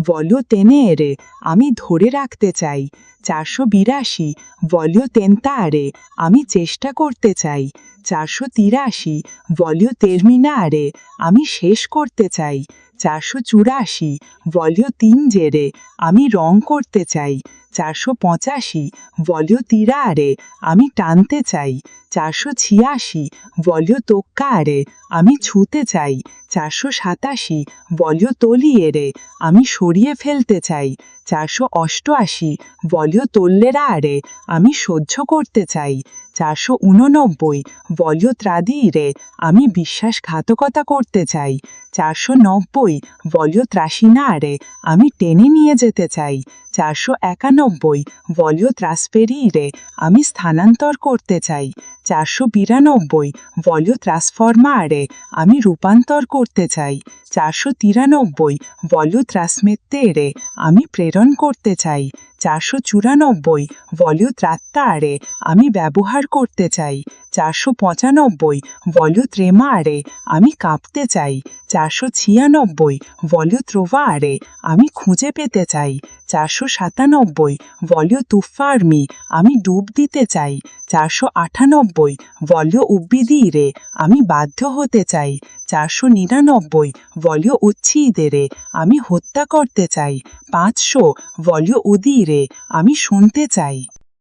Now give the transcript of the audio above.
ভলিও tenere আমি ধরে রাখতে চাই। 482 ভলিও tentare আমি চেষ্টা করতে চাই। 483 ভলিও terminare আমি শেষ করতে চাই। 484 ভলিও tingere আমি রং করতে চাই। 485 ভলিও tirare আমি টানতে চাই। 486 ভলিও toccare আমি ছুঁতে চাই। 487 ভলিও togliere আমি সরিয়ে ফেলতে চাই। 488 ভলিও tollerare আমি সহ্য করতে চাই। 489 ভলিও tradire আমি বিশ্বাসঘাতকতা করতে চাই। 490 ভলিও trascinare আমি টেনে নিয়ে যেতে চাই। 491 ভলিও trasferire আমি স্থানান্তর করতে চাই। 492 ভলিও trasformare আমি রূপান্তর করতে চাই। 493 ভলিও trasmettere আমি প্রেরণ করতে চাই। 494 ভলিও trattare আমি ব্যবহার করতে চাই। 495 ভলিও tremare আমি কাঁপতে চাই। 496 ভলিও trovare আমি খুঁজে পেতে চাই। 497 ভলিও tuffarmi আমি ডুব দিতে চাই। 498 ভলিও ubbidire আমি বাধ্য হতে চাই। 499 ভলিও uccidere আমি হত্যা করতে চাই। 500 ভলিও udire আমি শুনতে চাই।